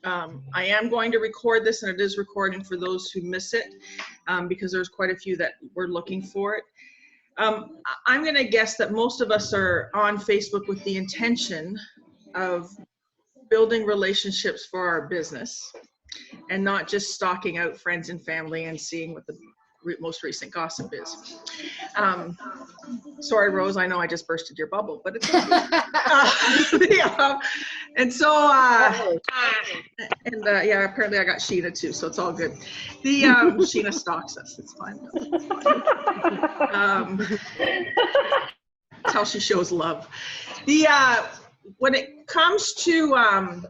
I am going to record this, and it is recording for those who miss it, because there's quite a few that were looking for it. I'm going to guess that most of us are on Facebook with the intention of building relationships for our business and not just stalking out friends and family and seeing what the most recent gossip is. Sorry, Rose, I know I just bursted your bubble, but it's okay. And so, yeah, apparently I got Sheena too, so it's all good. The Sheena stalks us, it's fine. That's how she shows love. When it comes to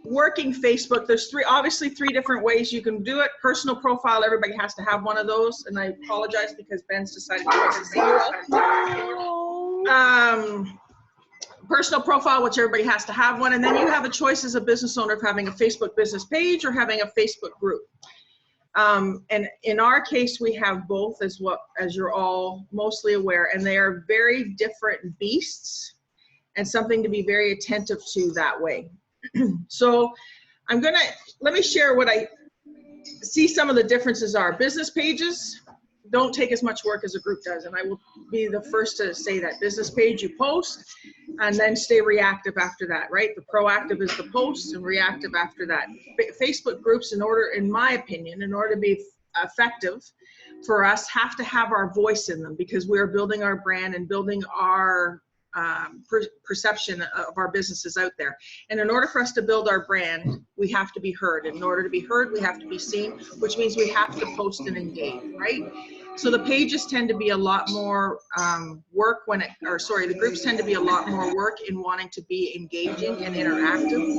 working Facebook, there's obviously three different ways you can do it. Personal profile, everybody has to have one of those, and I apologize because Ben's decided to personal profile, which everybody has to have one, and then you have a choice as a business owner of having a Facebook business page or having a Facebook group. And in our case, we have both, as you're all mostly aware, and they are very different beasts and something to be very attentive to that way. So let me share what I see some of the differences are. Business pages don't take as much work as a group does, and I will be the first to say that. Business page, you post and then stay reactive after that, right? The proactive is the post and reactive after that. Facebook groups, in my opinion, in order to be effective for us, have to have our voice in them, because we're building our brand and building our perception of our businesses out there. And in order for us to build our brand, we have to be heard. And in order to be heard, we have to be seen, which means we have to post and engage, right? So the pages tend to be a lot more work the groups tend to be a lot more work in wanting to be engaging and interactive.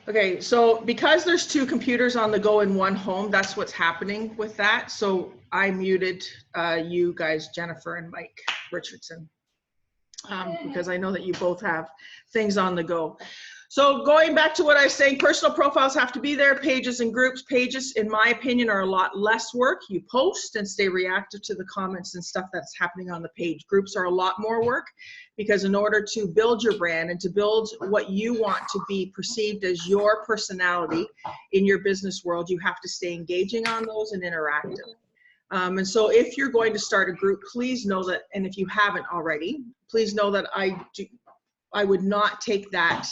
Okay, so because there's two computers on the go in one home, that's what's happening with that. So I muted you guys, Jennifer and Mike Richardson, because I know that you both have things on the go. So going back to what I was saying, personal profiles have to be there, pages and groups. Pages, in my opinion, are a lot less work. You post and stay reactive to the comments and stuff that's happening on the page. Groups are a lot more work, because in order to build your brand and to build what you want to be perceived as your personality in your business world, you have to stay engaging on those and interactive. And so if you're going to start a group, please know that, and if you haven't already, please know that I would not take that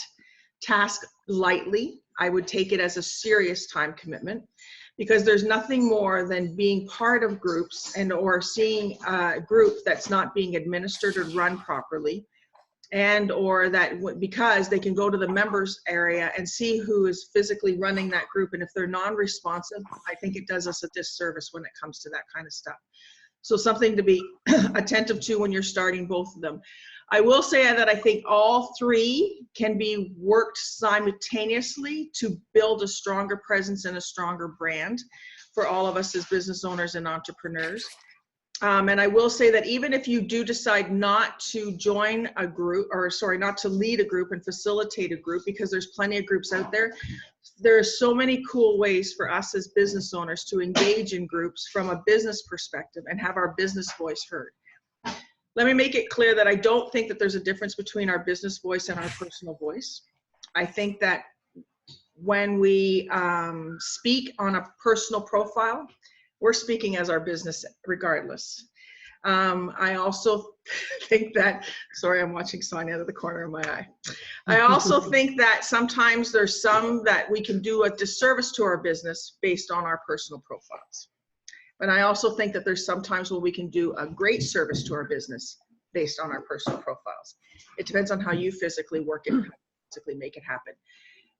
task lightly. I would take it as a serious time commitment, because there's nothing more than being part of groups or seeing a group that's not being administered or run properly, or that because they can go to the members area and see who is physically running that group, and if they're non-responsive, I think it does us a disservice when it comes to that kind of stuff. So something to be attentive to when you're starting both of them. I will say that I think all three can be worked simultaneously to build a stronger presence and a stronger brand for all of us as business owners and entrepreneurs. And I will say that even if you do decide not to join a group, not to lead a group and facilitate a group, because there's plenty of groups out there, there are so many cool ways for us as business owners to engage in groups from a business perspective and have our business voice heard. Let me make it clear that I don't think that there's a difference between our business voice and our personal voice. I think that when we speak on a personal profile, we're speaking as our business regardless. I also think that, sorry, I'm watching Sonia out of the corner of my eye. I also think that sometimes there's some that we can do a disservice to our business based on our personal profiles. But I also think that there's sometimes where we can do a great service to our business based on our personal profiles. It depends on how you physically work it, physically make it happen.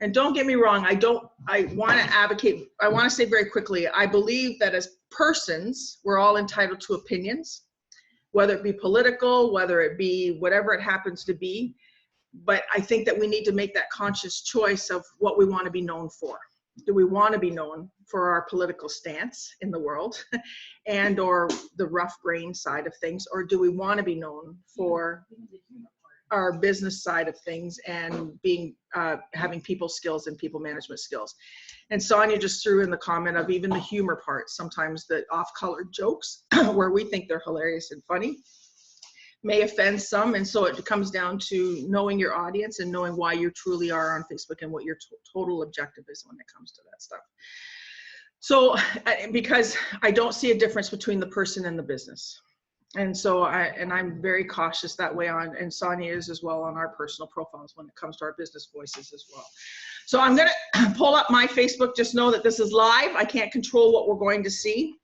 And don't get me wrong, I want to advocate, I want to say very quickly, I believe that as persons, we're all entitled to opinions, whether it be political, whether it be whatever it happens to be. But I think that we need to make that conscious choice of what we want to be known for. Do we want to be known for our political stance in the world and or the rough grain side of things, or do we want to be known for our business side of things and being having people skills and people management skills. And Sonia just threw in the comment of even the humor part, sometimes the off-color jokes where we think they're hilarious and funny may offend some. And so it comes down to knowing your audience and knowing why you truly are on Facebook and what your total objective is when it comes to that stuff. So because I don't see a difference between the person and the business. And so I'm very cautious that way on, and Sonia is as well on our personal profiles when it comes to our business voices as well. So I'm going to pull up my Facebook. Just know that this is live. I can't control what we're going to see.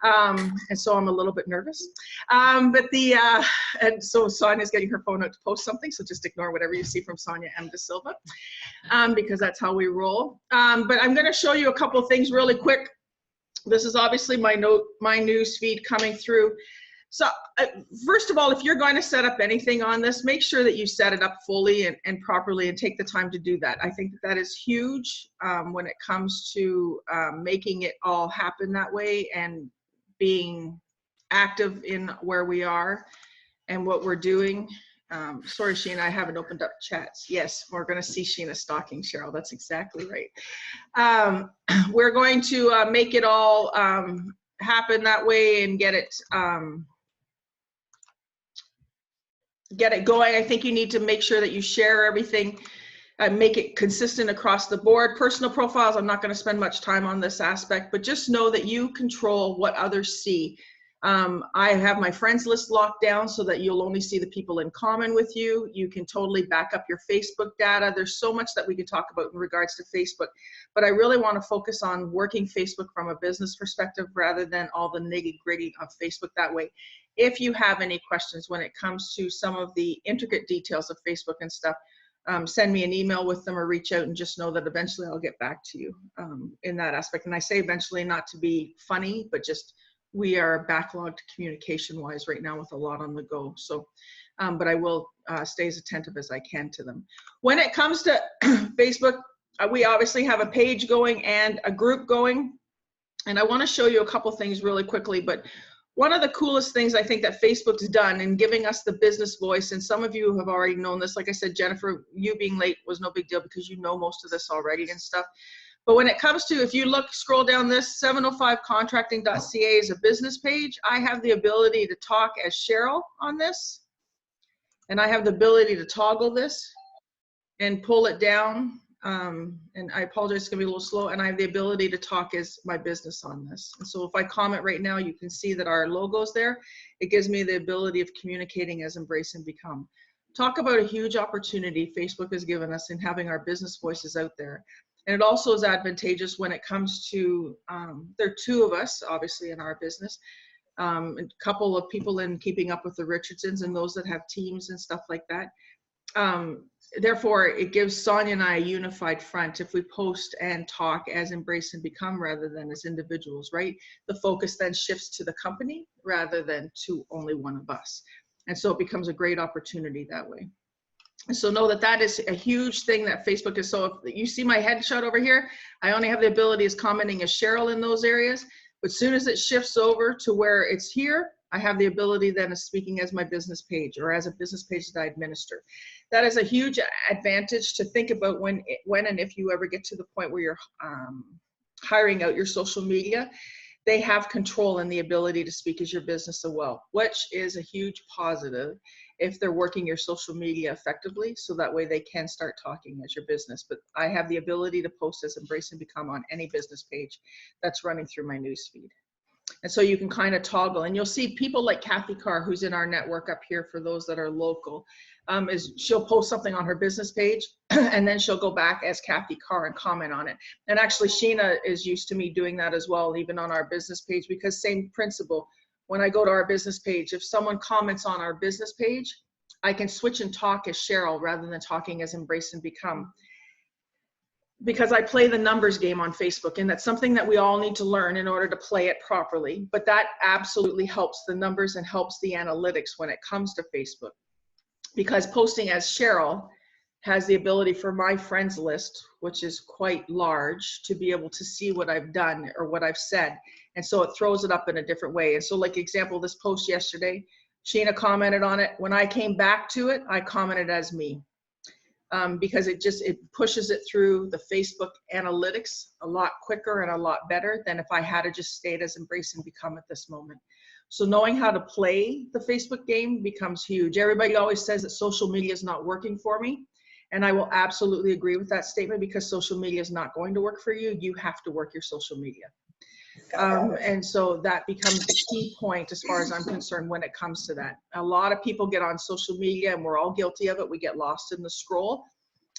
And so I'm a little bit nervous. And so Sonia's getting her phone out to post something. So just ignore whatever you see from Sonia M. De Silva, because that's how we roll. But I'm going to show you a couple of things really quick. This is obviously my news feed coming through. So first of all, if you're going to set up anything on this, make sure that you set it up fully and properly and take the time to do that. I think that is huge when it comes to making it all happen that way and being active in where we are and what we're doing. Sorry, Sheena, I haven't opened up chats. Yes, we're going to see Sheena stalking Cheryl. That's exactly right. We're going to make it all happen that way and get it going. I think you need to make sure that you share everything, make it consistent across the board. Personal profiles, I'm not going to spend much time on this aspect, but just know that you control what others see. I have my friends list locked down so that you'll only see the people in common with you. You can totally back up your Facebook data. There's so much that we can talk about in regards to Facebook, but I really want to focus on working Facebook from a business perspective rather than all the nitty-gritty of Facebook that way. If you have any questions when it comes to some of the intricate details of Facebook and stuff, send me an email with them or reach out, and just know that eventually I'll get back to you in that aspect. And I say eventually not to be funny, but just we are backlogged communication-wise right now with a lot on the go. So, but I will stay as attentive as I can to them. When it comes to Facebook, we obviously have a page going and a group going. And I want to show you a couple things really quickly, but one of the coolest things I think that Facebook's done in giving us the business voice, and some of you have already known this, like I said, Jennifer, you being late was no big deal because you know most of this already and stuff. But when it comes to, if you look, scroll down this, 705contracting.ca is a business page. I have the ability to talk as Cheryl on this, and I have the ability to toggle this and pull it down. And I apologize, it's gonna be a little slow, and I have the ability to talk as my business on this. And so if I comment right now, you can see that our logo's there. It gives me the ability of communicating as Embrace and Become. Talk about a huge opportunity Facebook has given us in having our business voices out there. And it also is advantageous when it comes to, there are two of us, obviously, in our business, a couple of people in Keeping Up with the Richardsons and those that have teams and stuff like that. Therefore, it gives Sonia and I a unified front if we post and talk as Embrace and Become rather than as individuals, right? The focus then shifts to the company rather than to only one of us. And so it becomes a great opportunity that way. And so know that that is a huge thing that Facebook is. So if you see my headshot over here, I only have the ability as commenting as Cheryl in those areas. But as soon as it shifts over to where it's here, I have the ability then of speaking as my business page or as a business page that I administer. That is a huge advantage to think about when and if you ever get to the point where you're hiring out your social media. They have control and the ability to speak as your business as well, which is a huge positive if they're working your social media effectively, so that way they can start talking as your business. But I have the ability to post as Embrace and Become on any business page that's running through my newsfeed. And so you can kind of toggle, and you'll see people like Kathy Carr, who's in our network up here for those that are local, is she'll post something on her business page and then she'll go back as Kathy Carr and comment on it. And actually Sheena is used to me doing that as well, even on our business page, because same principle. When I go to our business page, if someone comments on our business page, I can switch and talk as Cheryl rather than talking as Embrace and Become. Because I play the numbers game on Facebook, and that's something that we all need to learn in order to play it properly. But that absolutely helps the numbers and helps the analytics when it comes to Facebook. Because posting as Cheryl has the ability for my friends list, which is quite large, to be able to see what I've done or what I've said. And so it throws it up in a different way. And so like example, this post yesterday, Sheena commented on it. When I came back to it, I commented as me. Because it pushes it through the Facebook analytics a lot quicker and a lot better than if I had to just stayed as Embrace and Become at this moment. So knowing how to play the Facebook game becomes huge. Everybody always says that social media is not working for me. And I will absolutely agree with that statement, because social media is not going to work for you. You have to work your social media. And so that becomes the key point as far as I'm concerned when it comes to that. A lot of people get on social media, and we're all guilty of it. We get lost in the scroll,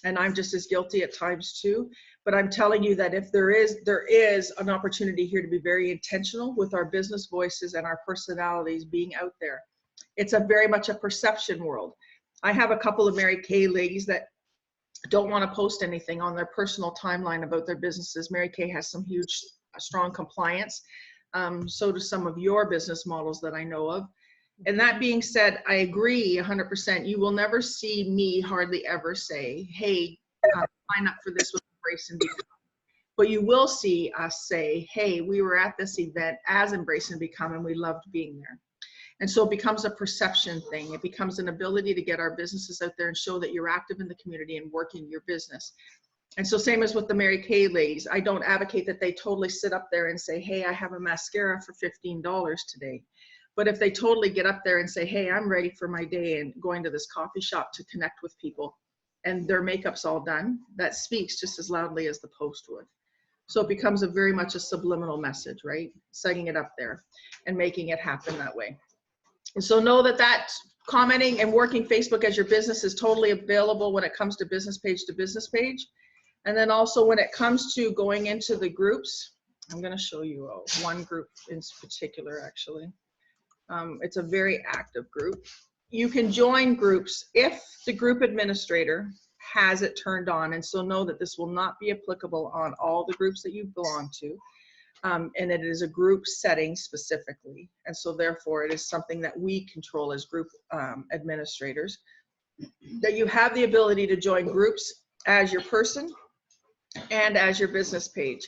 and I'm just as guilty at times too. But I'm telling you that if there is an opportunity here to be very intentional with our business voices and our personalities being out there. It's a very much a perception world. I have a couple of Mary Kay ladies that don't want to post anything on their personal timeline about their businesses. Mary Kay has some huge strong compliance. So do some of your business models that I know of. And that being said, I agree 100%. You will never see me hardly ever say, hey, sign up for this with Embrace and Become. But you will see us say, hey, we were at this event as Embrace and Become, and we loved being there. And so it becomes a perception thing. It becomes an ability to get our businesses out there and show that you're active in the community and working your business. And so same as with the Mary Kay ladies, I don't advocate that they totally sit up there and say, hey, I have a mascara for $15 today. But if they totally get up there and say, hey, I'm ready for my day and going to this coffee shop to connect with people, and their makeup's all done, that speaks just as loudly as the post would. So it becomes very much a subliminal message, right? Setting it up there and making it happen that way. And so know that commenting and working Facebook as your business is totally available when it comes to business page to business page. And then also when it comes to going into the groups, I'm going to show you one group in particular, actually. It's a very active group. You can join groups if the group administrator has it turned on. And so know that this will not be applicable on all the groups that you belong to. And it is a group setting specifically. And so therefore it is something that we control as group administrators, that you have the ability to join groups as your person and as your business page.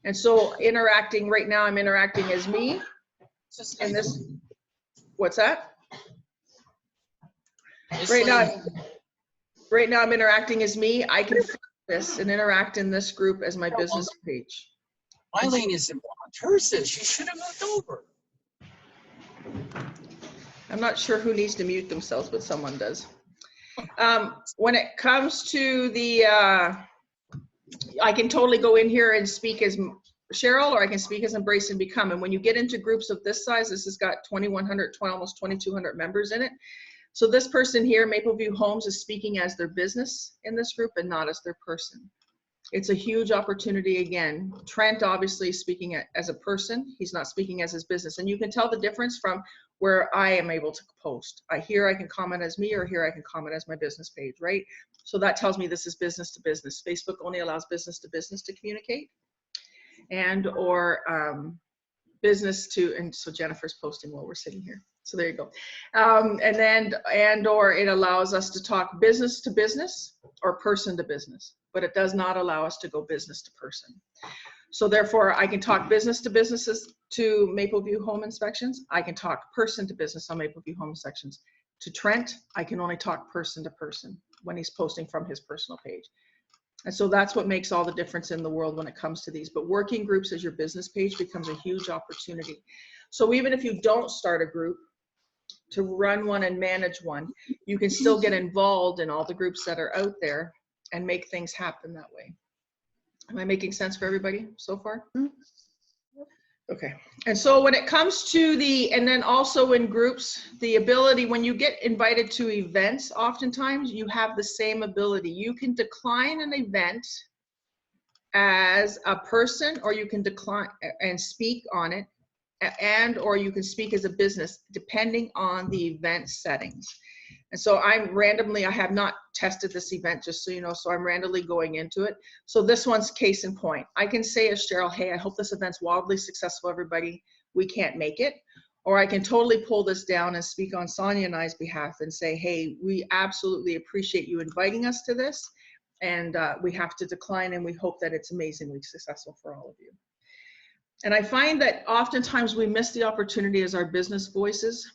And so interacting right now, I'm interacting as me. And this, what's that? Right now I'm interacting as me. I can flip this and interact in this group as my business page. My lane is in blocked. Hers is. She should have moved over. I'm not sure who needs to mute themselves, but someone does. When it comes to the, I can totally go in here and speak as Cheryl, or I can speak as Embrace and Become. And when you get into groups of this size, this has got 2,100, almost 2,200 members in it. So this person here, Mapleview Homes, is speaking as their business in this group and not as their person. It's a huge opportunity again. Trent obviously is speaking as a person. He's not speaking as his business. And you can tell the difference from where I am able to post. Here I can comment as me, or here I can comment as my business page, right? So that tells me this is business to business. Facebook only allows business to communicate, and or business to, and so Jennifer's posting while we're sitting here. So there you go. And or it allows us to talk business to business or person to business, but it does not allow us to go business to person. So therefore I can talk business to businesses to Mapleview Home Inspections. I can talk person to business on Mapleview Home Inspections. To Trent, I can only talk person to person when he's posting from his personal page. And so that's what makes all the difference in the world when it comes to these. But working groups as your business page becomes a huge opportunity. So even if you don't start a group, to run one and manage one, you can still get involved in all the groups that are out there and make things happen that way. Am I making sense for everybody so far? Okay. And so when it comes to and then also in groups, the ability, when you get invited to events, oftentimes you have the same ability. You can decline an event as a person, or you can decline and speak on it, and or you can speak as a business, depending on the event settings. And so I have not tested this event, just so you know, so I'm randomly going into it. So this one's case in point. I can say as Cheryl, hey, I hope this event's wildly successful, everybody. We can't make it. Or I can totally pull this down and speak on Sonia and I's behalf and say, hey, we absolutely appreciate you inviting us to this. And we have to decline, and we hope that it's amazingly successful for all of you. And I find that oftentimes we miss the opportunity as our business voices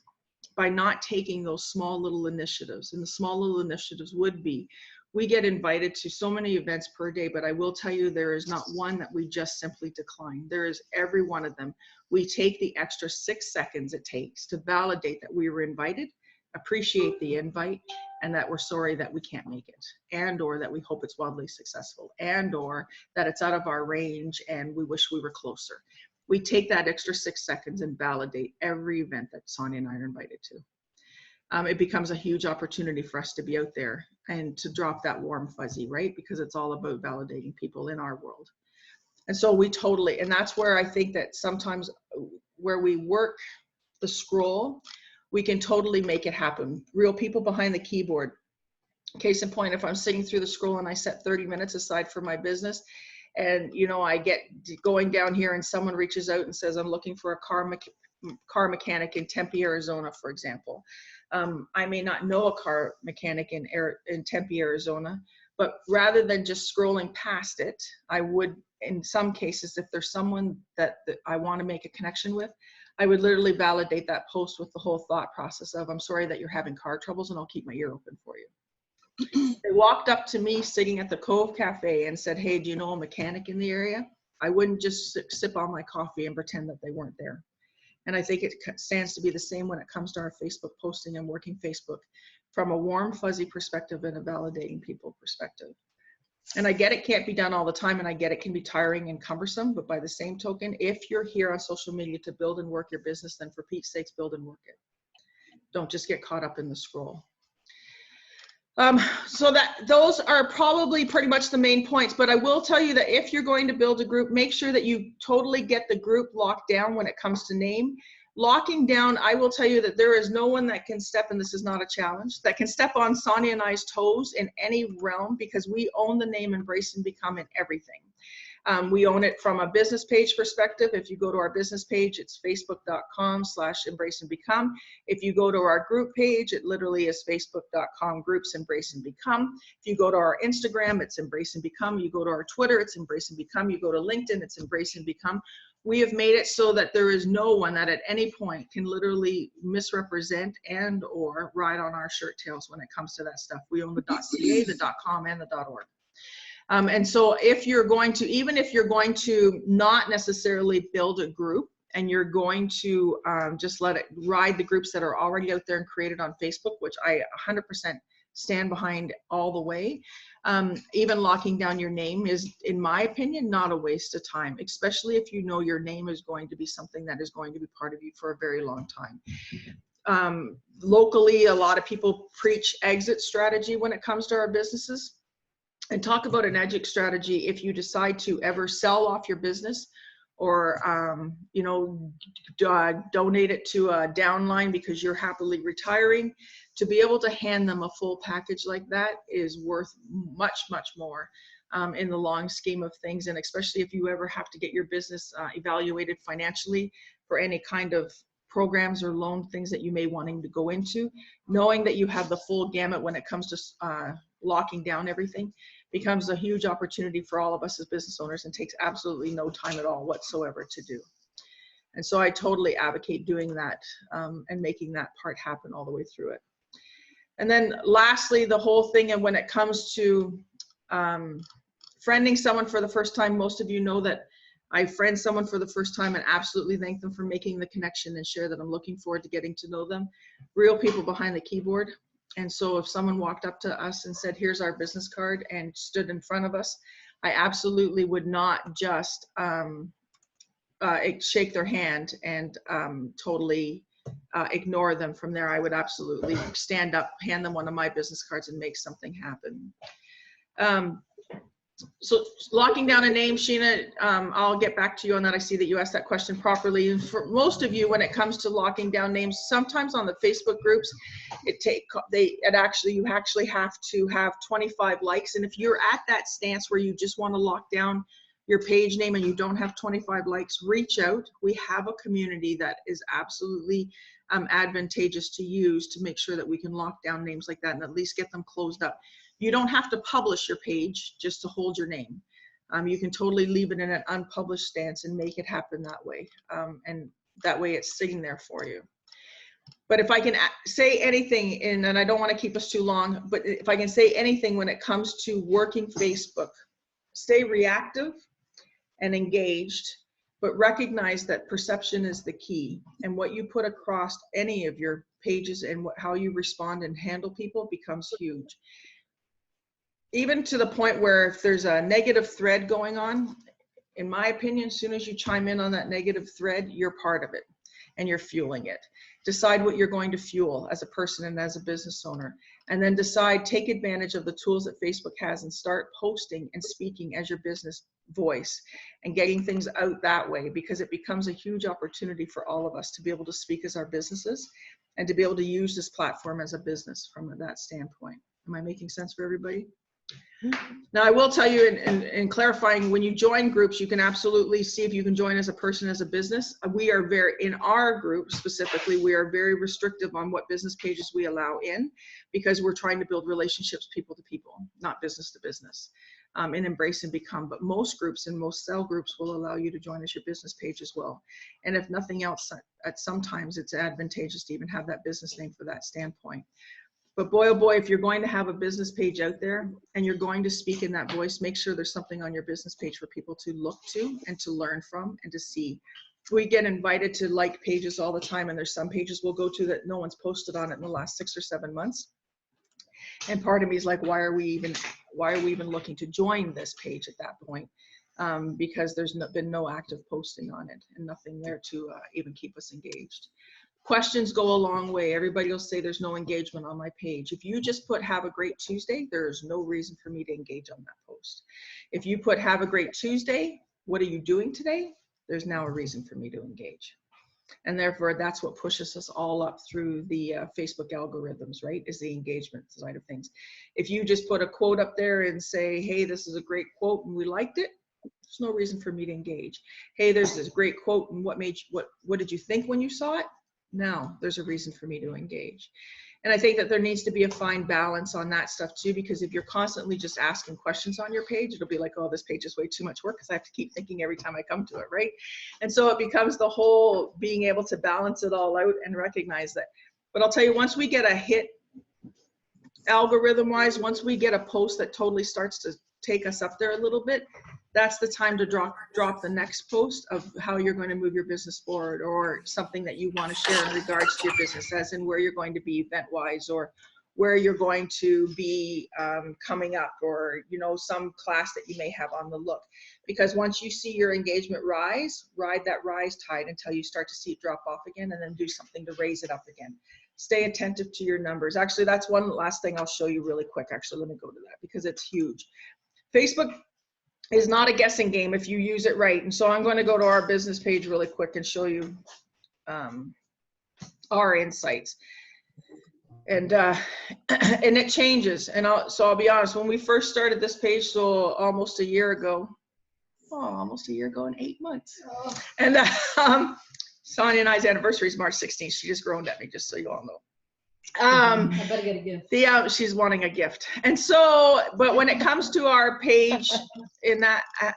by not taking those small little initiatives. And the small little initiatives would be, we get invited to so many events per day, but I will tell you, there is not one that we just simply decline. There is every one of them. We take the extra 6 seconds it takes to validate that we were invited, appreciate the invite, and that we're sorry that we can't make it, and or that we hope it's wildly successful, and or that it's out of our range and we wish we were closer. We take that extra 6 seconds and validate every event that Sonia and I are invited to. It becomes a huge opportunity for us to be out there and to drop that warm fuzzy, right? Because it's all about validating people in our world. And so we totally, and that's where I think that sometimes where we work the scroll, we can totally make it happen. Real people behind the keyboard. Case in point, if I'm sitting through the scroll and I set 30 minutes aside for my business, and you know, I get going down here and someone reaches out and says, I'm looking for a car mechanic in Tempe, Arizona, for example. I may not know a car mechanic in Tempe, Arizona, but rather than just scrolling past it, I would, in some cases, if there's someone that I want to make a connection with, I would literally validate that post with the whole thought process of, I'm sorry that you're having car troubles and I'll keep my ear open for you. They walked up to me sitting at the Cove Cafe and said, hey, do you know a mechanic in the area? I wouldn't just sip on my coffee and pretend that they weren't there. And I think it stands to be the same when it comes to our Facebook posting and working Facebook from a warm, fuzzy perspective and a validating people perspective. And I get it can't be done all the time, and I get it can be tiring and cumbersome, but by the same token, if you're here on social media to build and work your business, then for Pete's sakes, build and work it. Don't just get caught up in the scroll. So that those are probably pretty much the main points, but I will tell you that if you're going to build a group, make sure that you totally get the group locked down when it comes to name. Locking down, I will tell you that there is no one that can step, and this is not a challenge, that can step on Sonia and I's toes in any realm, because we own the name Embrace and Become in everything. We own it from a business page perspective. If you go to our business page, it's facebook.com/embrace and become. If you go to our group page, it literally is facebook.com/groups embrace and become. If you go to our Instagram, it's embrace and become. You go to our Twitter, it's embrace and become. You go to LinkedIn, it's embrace and become. We have made it so that there is no one that at any point can literally misrepresent and or ride on our shirt tails when it comes to that stuff. We own the .ca, the .com, and the .org. And so if you're going to, even if you're going to not necessarily build a group and you're going to just let it ride the groups that are already out there and created on Facebook, which I 100% stand behind all the way, even locking down your name is, in my opinion, not a waste of time, especially if you know your name is going to be something that is going to be part of you for a very long time. Locally, a lot of people preach exit strategy when it comes to our businesses. And talk about an exit strategy if you decide to ever sell off your business or, you know, donate it to a downline because you're happily retiring. To be able to hand them a full package like that is worth much, much more in the long scheme of things. And especially if you ever have to get your business evaluated financially for any kind of programs or loan things that you may wanting to go into, knowing that you have the full gamut when it comes to locking down everything becomes a huge opportunity for all of us as business owners and takes absolutely no time at all whatsoever to do. And so I totally advocate doing that and making that part happen all the way through it. And then lastly, the whole thing, and when it comes to friending someone for the first time, most of you know that I friend someone for the first time and absolutely thank them for making the connection and share that I'm looking forward to getting to know them. Real people behind the keyboard. And so if someone walked up to us and said, here's our business card, and stood in front of us, I absolutely would not just shake their hand and totally ignore them from there. I would absolutely stand up, hand them one of my business cards and make something happen. So locking down a name, Sheena, I'll get back to you on that. I see that you asked that question properly. And for most of you, when it comes to locking down names, sometimes on the Facebook groups, you actually have to have 25 likes. And if you're at that stance where you just want to lock down your page name and you don't have 25 likes, reach out. We have a community that is absolutely advantageous to use to make sure that we can lock down names like that and at least get them closed up. You don't have to publish your page just to hold your name. You can totally leave it in an unpublished stance and make it happen that way. And that way it's sitting there for you. But if I can say anything, and I don't want to keep us too long, but if I can say anything when it comes to working Facebook, stay reactive and engaged, but recognize that perception is the key. And what you put across any of your pages and how you respond and handle people becomes huge. Even to the point where if there's a negative thread going on, in my opinion, as soon as you chime in on that negative thread, you're part of it and you're fueling it. Decide what you're going to fuel as a person and as a business owner, and then decide, take advantage of the tools that Facebook has and start posting and speaking as your business voice and getting things out that way, because it becomes a huge opportunity for all of us to be able to speak as our businesses and to be able to use this platform as a business from that standpoint. Am I making sense for everybody? Now, I will tell you in clarifying, when you join groups, you can absolutely see if you can join as a person, as a business. We are very, in our group specifically, we are very restrictive on what business pages we allow in, because we're trying to build relationships people to people, not business to business, and embrace and become. But most groups and most cell groups will allow you to join as your business page as well. And if nothing else, at sometimes it's advantageous to even have that business name for that standpoint. But boy, oh boy, if you're going to have a business page out there and you're going to speak in that voice, make sure there's something on your business page for people to look to and to learn from and to see. We get invited to like pages all the time, and there's some pages we'll go to that no one's posted on it in the last 6 or 7 months. And part of me is like, why are we even looking to join this page at that point? Because there's been no active posting on it and nothing there to even keep us engaged. Questions go a long way. Everybody will say there's no engagement on my page. If you just put "Have a great Tuesday," there's no reason for me to engage on that post. If you put "Have a great Tuesday, what are you doing today?" there's now a reason for me to engage. And therefore, that's what pushes us all up through the Facebook algorithms, right? Is the engagement side of things. If you just put a quote up there and say, "Hey, this is a great quote and we liked it," there's no reason for me to engage. "Hey, there's this great quote and what did you think when you saw it?" Now there's a reason for me to engage. And I think that there needs to be a fine balance on that stuff too, because if you're constantly just asking questions on your page, it'll be like, oh, this page is way too much work because I have to keep thinking every time I come to it, right? And so it becomes the whole being able to balance it all out and recognize that. But I'll tell you, once we get a hit algorithm wise, once we get a post that totally starts to take us up there a little bit, that's the time to drop the next post of how you're going to move your business forward, or something that you want to share in regards to your business, as in where you're going to be event wise, or where you're going to be coming up, or some class that you may have on the look. Because once you see your engagement rise, ride that rise tide until you start to see it drop off again, and then do something to raise it up again. Stay attentive to your numbers. Actually, that's one last thing I'll show you really quick. Actually, let me go to that because it's huge. Facebook is not a guessing game if you use it right. And so I'm going to go to our business page really quick and show you our insights. And it changes. And I'll be honest, when we first started this page, so almost a year ago and 8 months. And Sonia and I's anniversary is March 16th. She just groaned at me, just so you all know. I better get a gift. She's wanting a gift. And so, but when it comes to our page,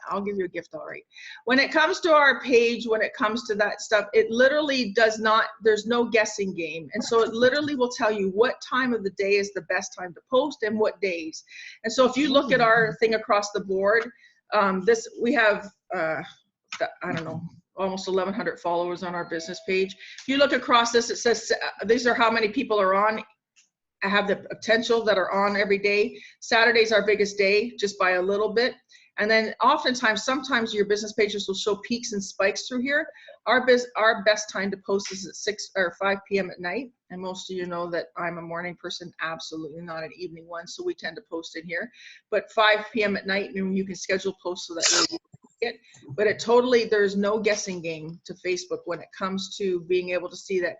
I'll give you a gift, all right. When it comes to our page, when it comes to that stuff, it literally there's no guessing game. And so it literally will tell you what time of the day is the best time to post and what days. And so if you look at our thing across the board, we have, I don't know, almost 1,100 followers on our business page. If you look across this, it says these are how many people are on. I have the potential that are on every day. Saturday's our biggest day, just by a little bit. And then sometimes your business pages will show peaks and spikes through here. Our best time to post is at 6 or 5 p.m. at night. And most of you know that I'm a morning person, absolutely not an evening one. So we tend to post in here. But 5 p.m. at night, and you can schedule posts so that way. But there's no guessing game to Facebook when it comes to being able to see that.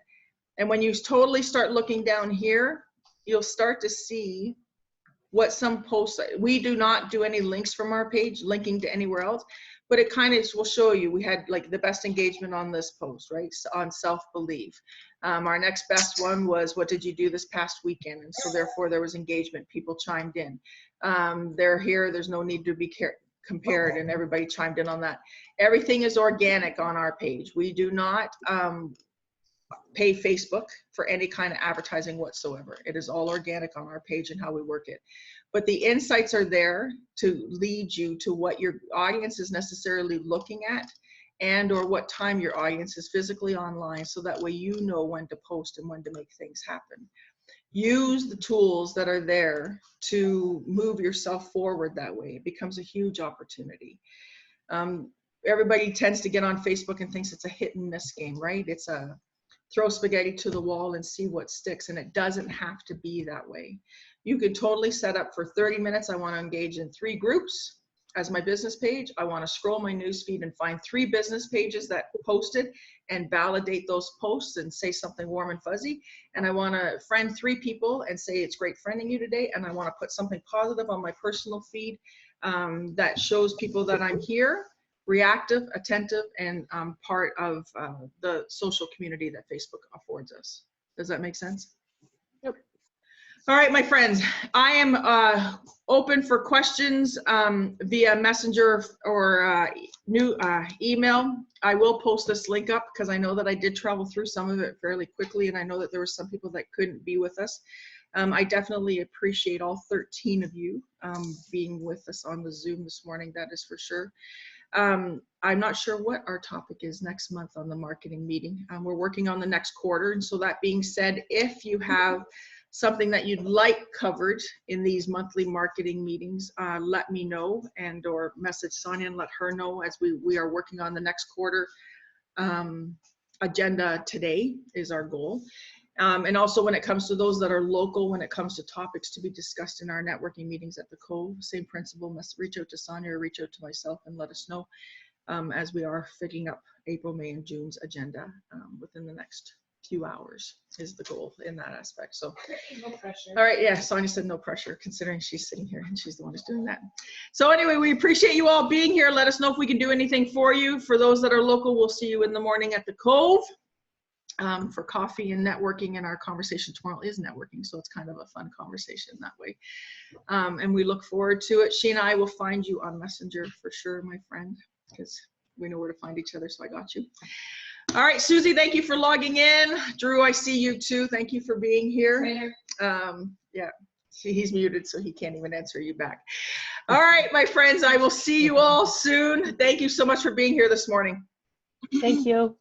And when you totally start looking down here, you'll start to see what some posts, we do not do any links from our page linking to anywhere else, but it kind of will show you. We had like the best engagement on this post, right? On self-belief. Our next best one was, what did you do this past weekend? And so therefore there was engagement, people chimed in. They're here, there's no need to be compared, and everybody chimed in on that. Everything is organic on our page. We do not pay Facebook for any kind of advertising whatsoever. It is all organic on our page and how we work it. But the insights are there to lead you to what your audience is necessarily looking at, and or what time your audience is physically online, so that way you know when to post and when to make things happen. Use the tools that are there to move yourself forward that way. It becomes a huge opportunity. Everybody tends to get on Facebook and thinks it's a hit and miss game, right? It's a throw spaghetti to the wall and see what sticks, and it doesn't have to be that way. You could totally set up for 30 minutes. I want to engage in 3 groups as my business page. I want to scroll my newsfeed and find 3 business pages that posted and validate those posts and say something warm and fuzzy. And I want to friend 3 people and say it's great friending you today. And I want to put something positive on my personal feed that shows people that I'm here, reactive, attentive, and part of the social community that Facebook affords us. Does that make sense? Yep. All right, my friends, I am open for questions via Messenger or new email. I will post this link up because I know that I did travel through some of it fairly quickly, and I know that there were some people that couldn't be with us. I definitely appreciate all 13 of you being with us on the Zoom this morning, that is for sure. I'm not sure what our topic is next month on the marketing meeting. We're working on the next quarter, and so that being said, if you have something that you'd like covered in these monthly marketing meetings, let me know, and or message Sonia and let her know, as we are working on the next quarter agenda today is our goal. And also when it comes to those that are local, when it comes to topics to be discussed in our networking meetings at the Cove, same principle, reach out to Sonia or reach out to myself and let us know as we are figuring up April, May, and June's agenda within the next few hours is the goal in that aspect. So, No pressure. all right, yeah, Sonia said no pressure, considering she's sitting here and she's the one who's doing that. So anyway, we appreciate you all being here. Let us know if we can do anything for you. For those that are local, we'll see you in the morning at the Cove for coffee and networking, and our conversation tomorrow is networking, so it's kind of a fun conversation that way. And we look forward to it. She and I will find you on Messenger for sure, my friend, because we know where to find each other, so I got you. All right, Susie, thank you for logging in. Drew, I see you too. Thank you for being here. Yeah, he's muted, so he can't even answer you back. All right, my friends, I will see you all soon. Thank you so much for being here this morning. Thank you.